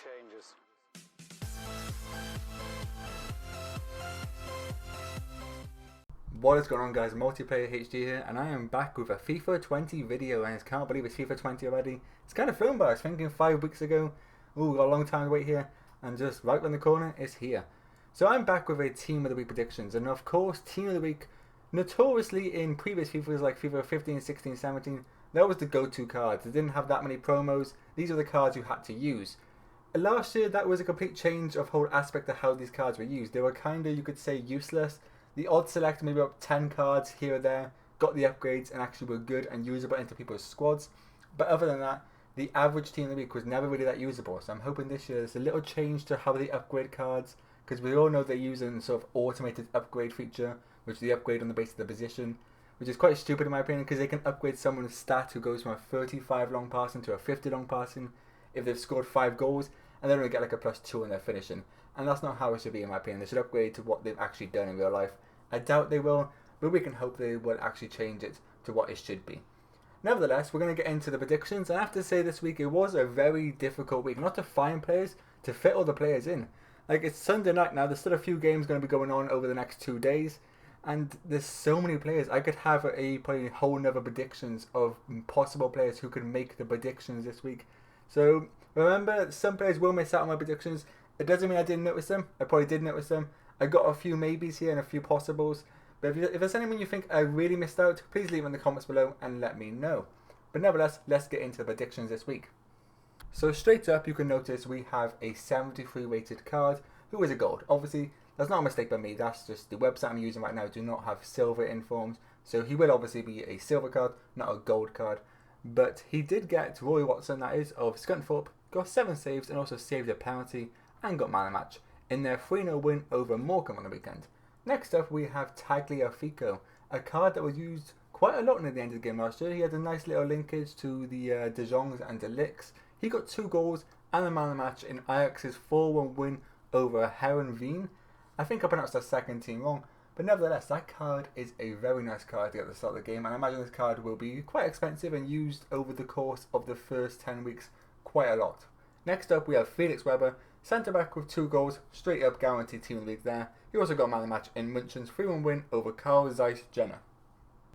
changes. What is going on, guys? Multiplayer HD here, and I am back with a FIFA 20 video, and I can't believe it's FIFA 20 already. It's kind of flown by. I was thinking 5 weeks ago. Ooh, got a long time to wait here, and just right around the corner, it's here. So I'm back with a Team of the Week predictions, and of course, Team of the Week, notoriously in previous FIFAs like FIFA 15, 16, 17, that was the go-to cards. They didn't have that many promos. These are the cards you had to use. Last year, that was a complete change of whole aspect of how these cards were used. They were kind of, you could say, useless. The odd select, maybe up 10 cards here or there, got the upgrades and actually were good and usable into people's squads. But other than that, the average Team of the Week was never really that usable. So I'm hoping this year there's a little change to how they upgrade cards, because we all know they're using sort of automated upgrade feature, which is the upgrade on the basis of the position, which is quite stupid in my opinion, because they can upgrade someone's stat who goes from a 35 long passing to a 50 long passing if they've scored 5 goals, and they're going to get like a +2 in their finishing. And that's not how it should be in my opinion. They should upgrade to what they've actually done in real life. I doubt they will, but we can hope they will actually change it to what it should be. Nevertheless, we're going to get into the predictions, and I have to say this week it was a very difficult week, not to find players, to fit all the players in. Like, it's Sunday night now, there's still a few games going to be going on over the next 2 days, and there's so many players. I could have probably whole nother predictions of possible players who could make the predictions this week. So remember, some players will miss out on my predictions. It doesn't mean I didn't notice them. I probably did notice them. I got a few maybes here and a few possibles. But if there's anyone you think I really missed out, please leave in the comments below and let me know. But nevertheless, let's get into the predictions this week. So straight up, you can notice we have a 73 weighted card who is a gold. Obviously, that's not a mistake by me. That's just the website I'm using right now do not have silver informs. So he will obviously be a silver card, not a gold card. But he did get Roy Watson, that is, of Scunthorpe, got 7 saves and also saved a penalty and got man of the match in their 3-0 win over Morecambe on the weekend. Next up, we have Tagliafico, a card that was used quite a lot near the end of the game last year. He had a nice little linkage to the De Jongs and De Licks. He got 2 goals and a man of the match in Ajax's 4-1 win over Herenveen. I think I pronounced that second team wrong, but nevertheless, that card is a very nice card to get at the start of the game, and I imagine this card will be quite expensive and used over the course of the first 10 weeks quite a lot. Next up, we have Felix Weber, centre back with 2 goals, straight up guaranteed Team of the League there. He also got man of the match in München's 3-1 win over Carl Zeiss Jena.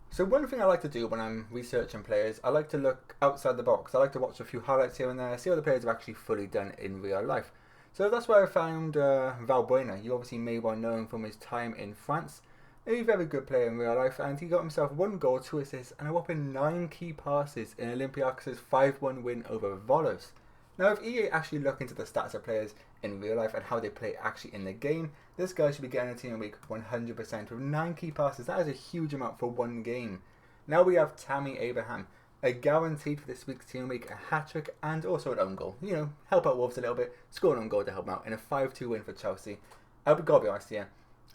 So one thing I like to do when I'm researching players, I like to look outside the box. I like to watch a few highlights here and there, see what the players have actually fully done in real life. So that's where I found Valbuena. You obviously may well know him from his time in France. A very good player in real life, and he got himself 1 goal, 2 assists, and a whopping 9 key passes in Olympiacos' 5-1 win over Volos. Now, if EA actually look into the stats of players in real life and how they play actually in the game, this guy should be getting a Team of the Week 100% with 9 key passes. That is a huge amount for 1 game. Now we have Tammy Abraham, a guaranteed for this week's Team of the Week, a hat-trick and also an own goal. You know, help out Wolves a little bit, score an own goal to help them out in a 5-2 win for Chelsea. I've got to be honest here,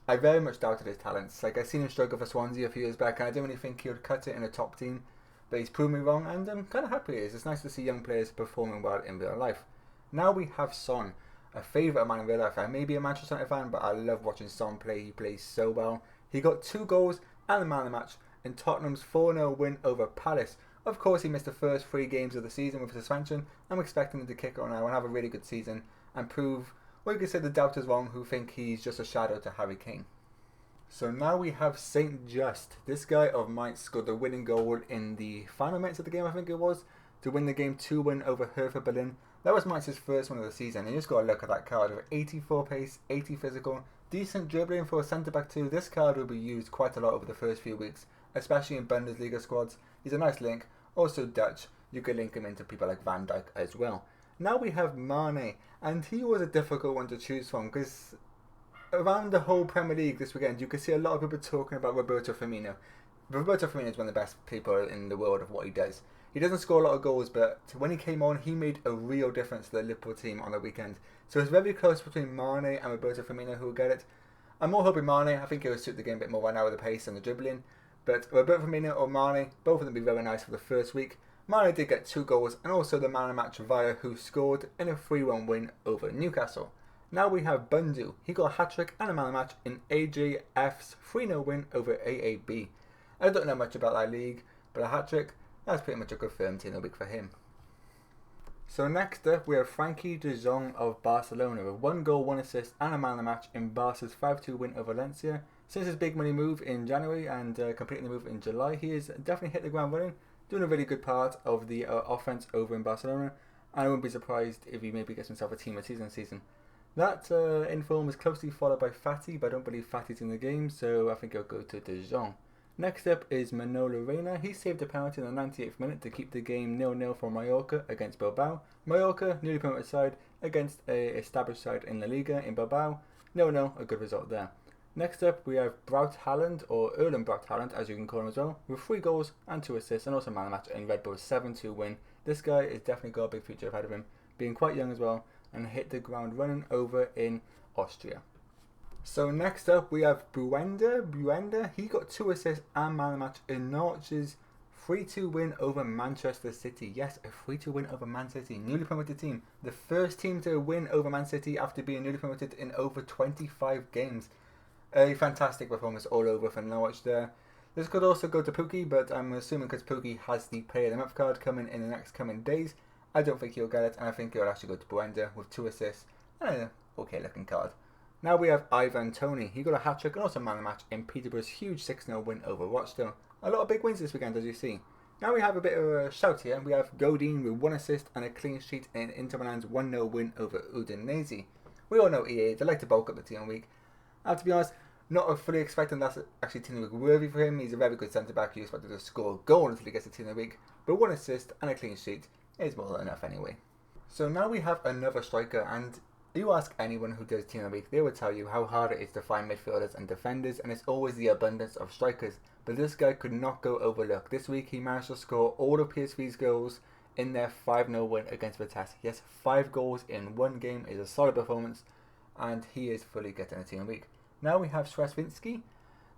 I very much doubted his talents. Like, I seen him struggle for Swansea a few years back, and I didn't really think he would cut it in a top team. But he's proved me wrong, and I'm kind of happy he is. It's nice to see young players performing well in real life. Now we have Son, a favourite of mine in real life. I may be a Manchester United fan, but I love watching Son play. He plays so well. He got 2 goals and a man of the match in Tottenham's 4-0 win over Palace. Of course, he missed the first 3 games of the season with suspension. I'm expecting him to kick on now and have a really good season and prove, well, you could say the doubters wrong who think he's just a shadow to Harry Kane. So now we have Saint Just. This guy of Mainz scored the winning goal in the final minutes of the game, I think it was, to win the game 2-1 over Hertha Berlin. That was Mainz's first one of the season, and you just got to look at that card with 84 pace, 80 physical, decent dribbling for a centre-back too. This card will be used quite a lot over the first few weeks, especially in Bundesliga squads. He's a nice link, also Dutch. You could link him into people like Van Dijk as well. Now we have Mane, and he was a difficult one to choose from, because around the whole Premier League this weekend, you could see a lot of people talking about Roberto Firmino. Roberto Firmino is one of the best people in the world of what he does. He doesn't score a lot of goals, but when he came on, he made a real difference to the Liverpool team on the weekend. So it's very close between Mane and Roberto Firmino who will get it. I'm more hoping Mane. I think he will suit the game a bit more right now with the pace and the dribbling. But Roberto Firmino or Mane, both of them be very nice for the first week. Mane did get 2 goals and also the man of the match via who scored in a 3-1 win over Newcastle. Now we have Bundu. He got a hat-trick and a man of the match in AJF's 3-0 win over AAB. I don't know much about that league, but a hat-trick, that's pretty much a confirmed Team of the Week for him. So next up, we have Frankie de Jong of Barcelona with 1 goal, 1 assist and a man of the match in Barca's 5-2 win over Valencia. Since his big money move in January and completing the move in July, he has definitely hit the ground running, doing a really good part of the offense over in Barcelona, and I wouldn't be surprised if he maybe gets himself a team of season. That inform is closely followed by Fati, but I don't believe Fati's in the game, so I think he'll go to de Jong. Next up is Manolo Reina. He saved a penalty in the 98th minute to keep the game 0-0 for Mallorca against Bilbao. Mallorca, newly promoted side, against a established side in La Liga in Bilbao. 0-0, a good result there. Next up, we have Braut Haaland, or Erling Braut Haaland, as you can call him as well, with 3 goals and 2 assists, and also man of the match in Red Bull's 7-2 win. This guy has definitely got a big future ahead of him, being quite young as well, and hit the ground running over in Austria. So next up, we have Buenda. He got 2 assists and man of the match in Norwich's 3-2 win over Manchester City. Yes, a 3-2 win over Man City, newly promoted team. The first team to win over Man City after being newly promoted in over 25 games. A fantastic performance all over for Norwich there. This could also go to Pookie, but I'm assuming because Pookie has the Player of the Month card coming in the next coming days, I don't think he'll get it, and I think he'll actually go to Buenda with 2 assists and an okay looking card. Now we have Ivan Toney. He got a hat-trick and also man of the match in Peterborough's huge 6-0 win over Rochdale. A lot of big wins this weekend, as you see. Now we have a bit of a shout here. We have Godin with 1 assist and a clean sheet in Inter Milan's 1-0 win over Udinese. We all know EA, they like to bulk up the team week. And to be honest, not fully expecting that's actually team of the week worthy for him. He's a very good centre-back. You expect him to score a goal until he gets a team of the week. But 1 assist and a clean sheet is more than enough anyway. So now we have another striker, and you ask anyone who does team of the week, they will tell you how hard it is to find midfielders and defenders, and it's always the abundance of strikers. But this guy could not go overlooked. This week he managed to score all of PSV's goals in their 5-0 win against Vitesse. Yes, 5 goals in 1 game is a solid performance, and he is fully getting a team of the week. Now we have Sresvinsky.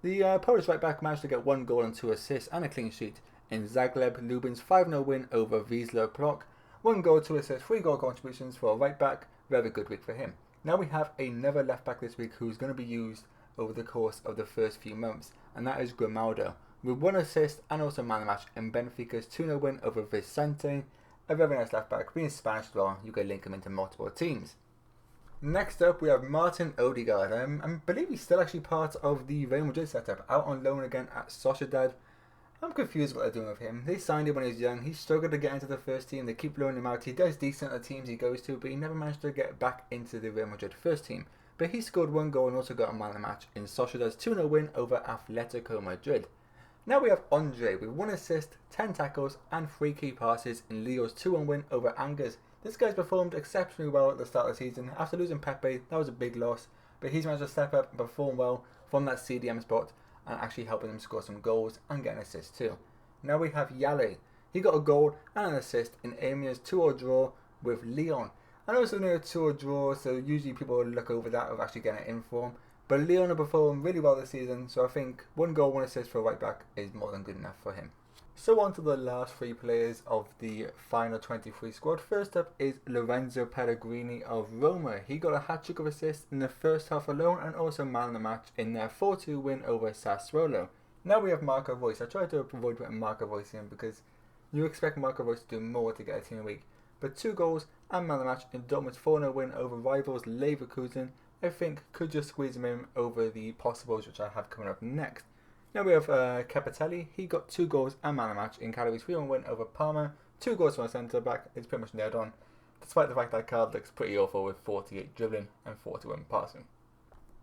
The Polish right back managed to get 1 goal and 2 assists and a clean sheet in Zagreb Lubin's 5-0 win over Wisla Plock. 1 goal, 2 assists, 3 goal contributions for a right back. Very good week for him. Now we have another left back this week who's going to be used over the course of the first few months, and that is Grimaldo, with 1 assist and also man of the match in Benfica's 2-0 win over Vicente. A very nice left back, being Spanish as well, you can link him into multiple teams. Next up, we have Martin Odegard. I believe he's still actually part of the Real Madrid setup, out on loan again at Sociedad. I'm confused what they're doing with him. They signed him when he was young. He struggled to get into the first team. They keep loaning him out. He does decent at the teams he goes to, but he never managed to get back into the Real Madrid first team. But he scored 1 goal and also got a man of the match in Sociedad's 2-0 win over Atletico Madrid. Now we have Andre with 1 assist, 10 tackles and 3 key passes in Leo's 2-1 win over Angers. This guy's performed exceptionally well at the start of the season. After losing Pepe, that was a big loss, but he's managed to step up and perform well from that CDM spot and actually helping him score some goals and get an assist too. Now we have Yale. He got a goal and an assist in Amiens' 2-2 draw with Lyon. I know it's only a 2-2 draw, so usually people will look over that of actually getting it in form. But Lyon have performed really well this season, so I think 1 goal, 1 assist for a right back is more than good enough for him. So on to the last 3 players of the final 23 squad. First up is Lorenzo Pellegrini of Roma. He got a hat-trick of assists in the first half alone and also man of the match in their 4-2 win over Sassuolo. Now we have Marco Reus. I tried to avoid putting Marco Reus in because you expect Marco Reus to do more to get a team a week. But 2 goals and man of the match in Dortmund's 4-0 win over rivals Leverkusen, I think could just squeeze him in over the possibles which I have coming up next. Now we have Capitelli. He got 2 goals and man of the match in Cagliari's 3-1 win over Parma. 2 goals from a centre back. It's pretty much nailed on, despite the fact that card looks pretty awful with 48 dribbling and 41 passing.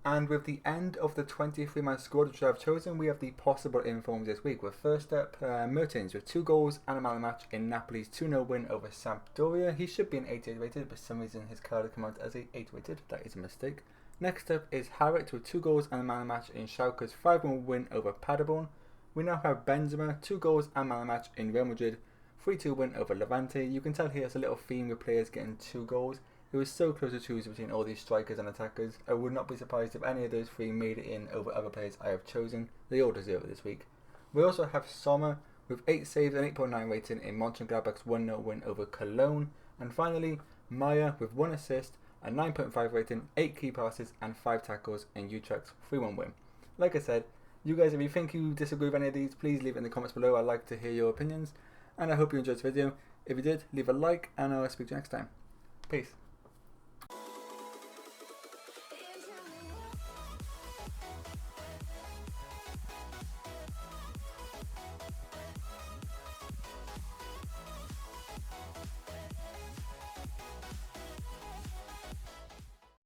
And with the end of the 23-man squad which I have chosen, we have the possible informs this week. With first up, Mertens with 2 goals and a man of the match in Napoli's 2-0 win over Sampdoria. He should be an 88 rated, but for some reason his card has come out as a 8 rated. That is a mistake. Next up is Harit with 2 goals and a man of the match in Schalke's 5-1 win over Paderborn. We now have Benzema, 2 goals and man of the match in Real Madrid, 3-2 win over Levante. You can tell here it's a little theme with players getting 2 goals. It was so close to choose between all these strikers and attackers. I would not be surprised if any of those 3 made it in over other players I have chosen. They all deserve it this week. We also have Sommer with 8 saves and 8.9 rating in Mönchengladbach's 1-0 win over Cologne. And finally, Maya with 1 assist, a 9.5 rating, 8 key passes and 5 tackles in Utrecht's 3-1 win. Like I said, you guys, if you think you disagree with any of these, please leave it in the comments below. I'd like to hear your opinions. And I hope you enjoyed this video. If you did, leave a like, and I'll speak to you next time. Peace.